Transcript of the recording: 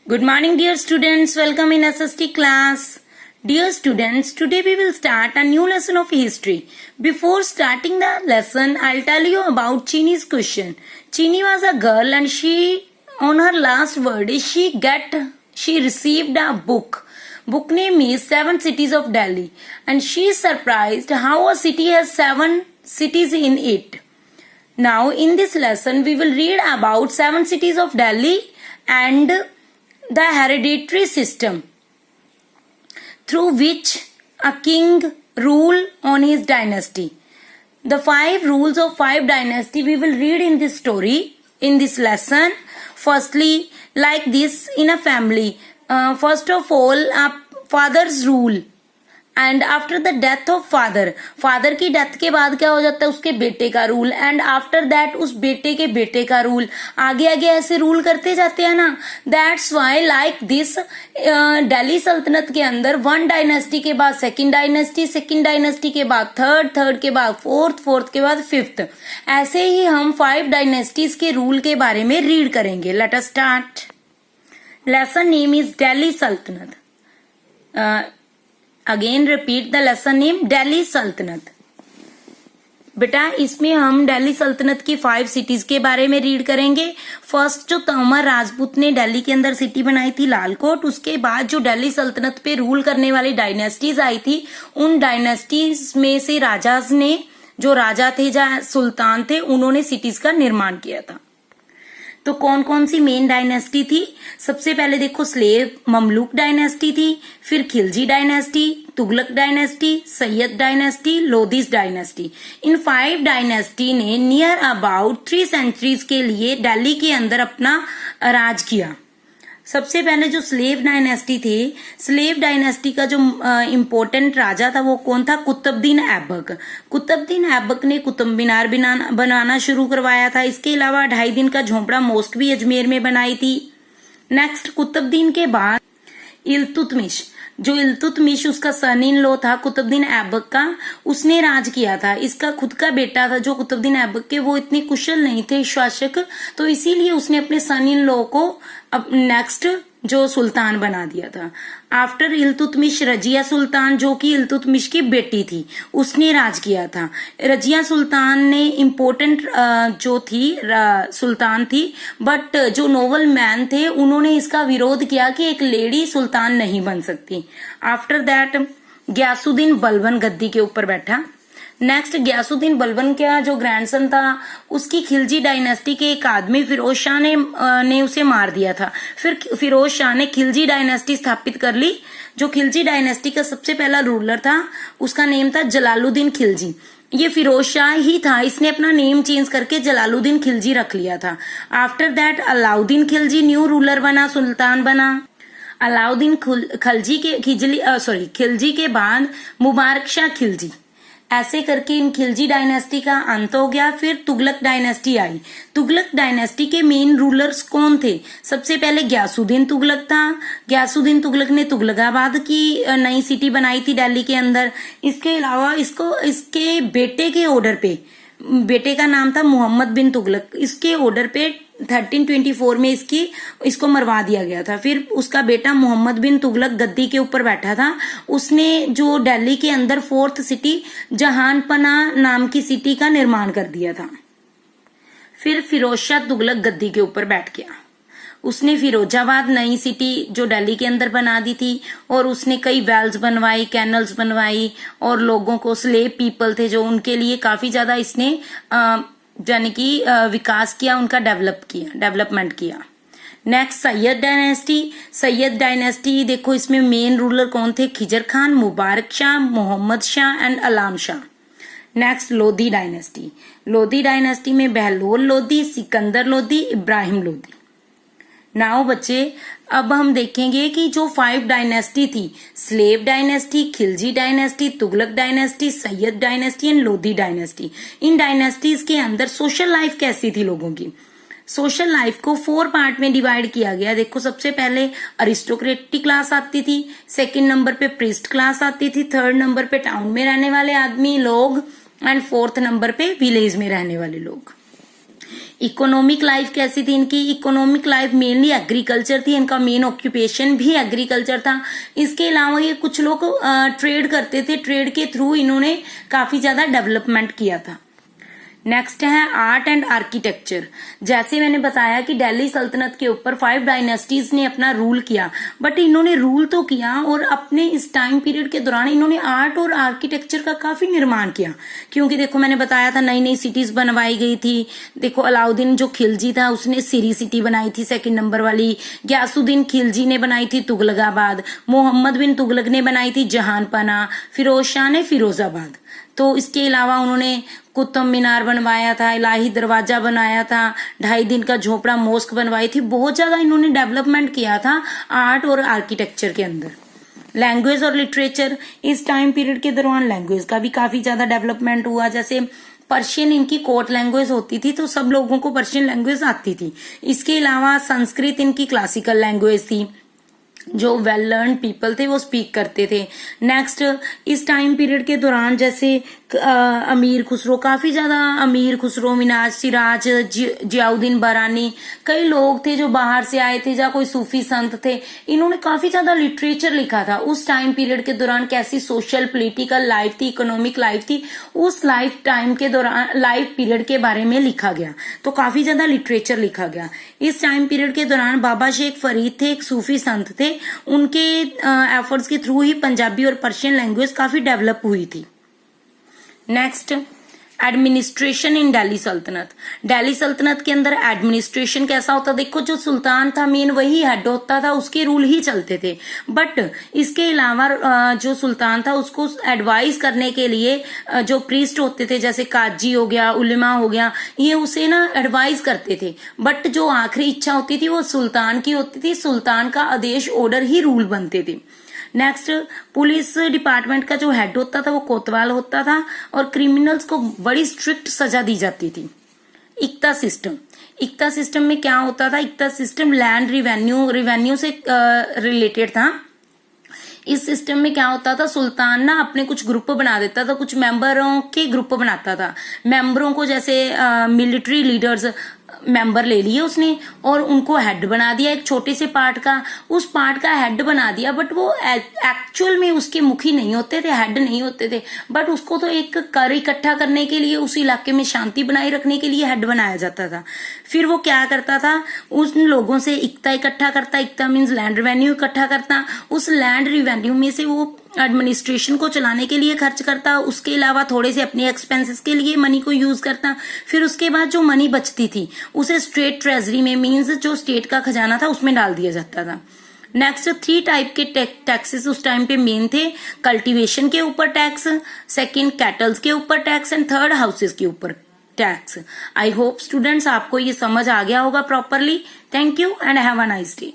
Good morning, dear students. Welcome in SST class. Dear students, today we will start a new lesson of history. Before starting the lesson, I'll tell you about Chini's question. Chini was a girl and on her last word, she received a book. Book name is 7 Cities of Delhi. And she is surprised how a city has 7 cities in it. Now, in this lesson, we will read about 7 cities of Delhi and the hereditary system through which a king ruled on his dynasty. The 5 rules of 5 dynasty we will read in this story, in this lesson. Firstly, like this in a family, first of all, a father's rule. And after the death of father की death के बाद क्या हो जाता है, उसके बेटे का रूल. एंड आफ्टर दैट उस बेटे के बेटे का रूल. आगे आगे ऐसे रूल करते जाते हैं ना. That's why like this Delhi सल्तनत के अंदर 1 डायनेस्टी के बाद सेकंड डायनेस्टी के बाद थर्ड के बाद फोर्थ के बाद 5th. ऐसे ही हम 5 डायनेस्टीज के रूल के बारे में रीड करेंगे. Let us start. Lesson name is Delhi सल्तनत. Again repeat the lesson name Delhi सल्तनत. बेटा इसमें हम दिल्ली सल्तनत की 5 सिटीज के बारे में रीड करेंगे. फर्स्ट जो तोमर राजपूत ने दिल्ली के अंदर सिटी बनाई थी लालकोट, उसके बाद जो दिल्ली सल्तनत पे रूल करने वाली डायनेस्टीज आई थी, उन डायनेस्टीज में से जो राजा थे या सुल्तान थे, उन्होंने सिटीज का निर्माण किया था. तो कौन कौन सी मेन डायनेस्टी थी? सबसे पहले देखो स्लेव ममलूक डायनेस्टी थी, फिर Khilji dynasty, Tughlaq dynasty, Sayyid dynasty, Lodis dynasty. इन 5 डायनेस्टी ने नियर अबाउट 3 सेंचुरीज के लिए दिल्ली के अंदर अपना राज किया. सबसे पहले जो स्लेव डायनेस्टी थे, स्लेव डायनेस्टी का जो इम्पोर्टेंट राजा था वो कौन था? कुतुबुद्दीन ऐबक. कुतुबुद्दीन ऐबक ने कुतुब मीनार बनाना शुरू करवाया था. इसके अलावा 2.5 दिन का झोंपड़ा मॉस्क भी अजमेर में बनाई थी. नेक्स्ट कुतुबुद्दीन के बाद इल्तुतमिश उसका सन इन लॉ था कुतुबुद्दीन ऐबक का, उसने राज किया था. इसका खुद का बेटा था जो कुतुबुद्दीन ऐबक के, वो इतने कुशल नहीं थे शासक, तो इसीलिए उसने अपने सन इन लॉ को अब नेक्स्ट जो सुल्तान बना दिया था. आफ्टर इल्तुतमिश रजिया सुल्तान, जो कि इल्तुतमिश की बेटी थी, उसने राज किया था. रजिया सुल्तान ने इम्पोर्टेंट जो थी सुल्तान थी, बट जो नोबल मैन थे उन्होंने इसका विरोध किया कि एक लेडी सुल्तान नहीं बन सकती. आफ्टर दैट गयासुद्दीन बलबन गद्दी के ऊपर बैठा. नेक्स्ट गयासुद्दीन बलबन का जो ग्रैंडसन था, उसकी खिलजी डायनेस्टी के एक आदमी फिरोज शाह ने उसे मार दिया था. फिर फिरोज शाह ने खिलजी डायनेस्टी स्थापित कर ली. जो खिलजी डायनेस्टी का सबसे पहला रूलर था, उसका नेम था जलालुद्दीन खिलजी. ये फिरोज शाह ही था, इसने अपना नेम चेंज करके जलालुद्दीन खिलजी रख लिया था. After that Alauddin Khilji new ruler बना, सुल्तान बना. अलाउद्दीन खिलजी के बाद मुबारक शाह खिलजी. ऐसे करके इन खिलजी डायनेस्टी का अंत हो गया. फिर तुगलक डायनेस्टी आई. तुगलक डायनेस्टी के मेन रूलर्स कौन थे? सबसे पहले गयासुद्दीन तुगलक था. गयासुद्दीन तुगलक ने तुगलकाबाद की नई सिटी बनाई थी दिल्ली के अंदर. इसके अलावा इसके बेटे के ऑर्डर पे, बेटे का नाम था मोहम्मद बिन तुगलक, इसके ऑर्डर पे 1324 में इसको मरवा दिया गया था. फिर उसका बेटा मोहम्मद बिन तुगलक गद्दी के ऊपर बैठा था. उसने जो दिल्ली के अंदर 4th सिटी जहानपना नाम की सिटी का निर्माण कर दिया था. फिर फिरोज शाह तुगलक गद्दी के ऊपर बैठ गया. उसने फिरोजाबाद नई सिटी जो दिल्ली के अंदर बना दी थी, और उसने कई वेल्स बनवाई, कैनल्स बनवाई, और लोगों को स्लेव पीपल थे जो, उनके लिए काफी ज्यादा इसने यानी कि विकास किया, उनका डेवलपमेंट किया. नेक्स्ट सैयद डायनेस्टी देखो, इसमें मेन रूलर कौन थे? Khizr Khan, Mubarak Shah, Mohammad Shah and Alam Shah. Next Lodhi dynasty में बहलोल लोधी, सिकंदर लोधी, इब्राहिम लोधी. नाउ बच्चे, अब हम देखेंगे कि जो 5 डायनेस्टी थी, slave dynasty, Khilji dynasty, Tughlaq dynasty, Sayyid dynasty and Lodhi dynasty, इन डायनेस्टीज के अंदर सोशल लाइफ कैसी थी लोगों की? सोशल लाइफ को 4 पार्ट में डिवाइड किया गया. देखो, सबसे पहले अरिस्टोक्रेटिक क्लास आती थी, सेकंड नंबर पे प्रीस्ट क्लास आती थी, थर्ड नंबर पे टाउन में रहने वाले आदमी लोग, एंड 4th नंबर पे विलेज में रहने वाले लोग. इकोनॉमिक लाइफ कैसी थी इनकी? इकोनॉमिक लाइफ मेनली एग्रीकल्चर थी, इनका मेन ऑक्यूपेशन भी एग्रीकल्चर था। इसके अलावा ये कुछ लोग ट्रेड करते थे, ट्रेड के थ्रू इन्होंने काफी ज्यादा डेवलपमेंट किया था। नेक्स्ट है आर्ट एंड आर्किटेक्चर। जैसे मैंने बताया कि दिल्ली सल्तनत के ऊपर 5 डायनेस्टीज ने अपना रूल किया, बट इन्होंने रूल तो किया और अपने इस टाइम पीरियड के दौरान इन्होंने आर्ट और आर्किटेक्चर का काफी निर्माण किया। क्योंकि देखो मैंने बताया था नई नई सिटीज बनवाई गई थी। देखो अलाउद्दीन जो खिलजी था उसने सीरी सिटी बनाई थी 2nd नंबर वाली, गयासुद्दीन खिलजी ने बनाई थी तुगलकाबाद, मोहम्मद बिन तुगलक ने बनाई थी जहानपना, फिरोज शाह ने फिरोजाबाद। तो इसके अलावा उन्होंने कुतुब मीनार बनवाया था, इलाही दरवाजा बनाया था, 2.5 दिन का झोपड़ा मॉस्क बनवाई थी। बहुत ज्यादा इन्होंने डेवलपमेंट किया था आर्ट और आर्किटेक्चर के अंदर। लैंग्वेज और लिटरेचर, इस टाइम पीरियड के दौरान लैंग्वेज का भी काफी ज्यादा डेवलपमेंट हुआ। जैसे पर्शियन इनकी कोर्ट लैंग्वेज होती थी, तो सब लोगों को पर्शियन लैंग्वेज आती थी। इसके अलावा संस्कृत इनकी क्लासिकल लैंग्वेज थी, जो वेल लर्न पीपल थे वो स्पीक करते थे। नेक्स्ट, इस टाइम पीरियड के दौरान जैसे अमीर खुसरो, काफी ज्यादा अमीर खुसरो, मिनाज सिराज, जियाउद्दीन बरानी, कई लोग थे जो बाहर से आए थे, या कोई सूफी संत थे। इन्होंने काफी ज्यादा लिटरेचर लिखा था। उस टाइम पीरियड के दौरान कैसी सोशल पॉलिटिकल लाइफ थी, इकोनॉमिक लाइफ थी, उस लाइफ टाइम के दौरान लाइफ पीरियड के बारे में लिखा गया। तो काफी ज्यादा लिटरेचर लिखा गया। इस टाइम पीरियड के दौरान बाबा शेख फरीद थे, एक सूफी संत थे, उनके एफर्ट्स के थ्रू ही पंजाबी और पर्शियन लैंग्वेज काफी डेवलप हुई थी। नेक्स्ट, एडमिनिस्ट्रेशन इन दिल्ली सल्तनत। दिल्ली सल्तनत के अंदर एडमिनिस्ट्रेशन कैसा होता? देखो जो सुल्तान था मेन वही हेड होता था, उसके रूल ही चलते थे। बट इसके अलावा जो सुल्तान था उसको एडवाइस करने के लिए जो प्रीस्ट होते थे, जैसे काजी हो गया, उलेमा हो गया, ये उसे ना एडवाइस करते थे। बट जो आखिरी इच्छा होती थी वो सुल्तान की होती थी, सुल्तान का आदेश ऑर्डर ही रूल बनते थे। नेक्स्ट, पुलिस डिपार्टमेंट का जो हेड होता था वो कोतवाल होता था, और क्रिमिनल्स को बड़ी स्ट्रिक्ट सजा दी जाती थी। इक्ता सिस्टम, इक्ता सिस्टम में क्या होता था? इक्ता सिस्टम लैंड रिवेन्यू से रिलेटेड था। इस सिस्टम में क्या होता था? सुल्तान ना अपने कुछ ग्रुप बना देता था, कुछ मेंबरों के ग्रुप बनाता था। मेंबरों को जैसे मिलिट्री लीडर्स मेंबर ले लिए उसने और उनको हेड बना दिया, एक छोटे से पार्ट का, उस पार्ट का हेड बना दिया। बट वो एक्चुअल में उसके मुखी नहीं होते थे, हेड नहीं होते थे, बट उसको तो एक कर इकट्ठा करने के लिए, उस इलाके में शांति बनाए रखने के लिए हेड बनाया जाता था। फिर वो क्या करता था? उन लोगों से इक्ता इकट्ठा करता, इक्ता मीन्स लैंड रिवेन्यू इकट्ठा करता, उस लैंड रिवेन्यू में से वो एडमिनिस्ट्रेशन को चलाने के लिए खर्च करता, उसके अलावा थोड़े से अपने एक्सपेंसेस के लिए मनी को यूज करता। फिर उसके बाद जो मनी बचती थी उसे स्टेट ट्रेजरी में, मीन्स जो स्टेट का खजाना था उसमें डाल दिया जाता था। नेक्स्ट, 3 टाइप के टैक्सेस उस टाइम पे मेन थे। कल्टीवेशन के ऊपर टैक्स, सेकंड कैटल्स के ऊपर टैक्स, एंड थर्ड हाउसेस के ऊपर टैक्स। आई होप स्टूडेंट्स आपको ये समझ आ गया होगा properly. Thank you and have a nice day.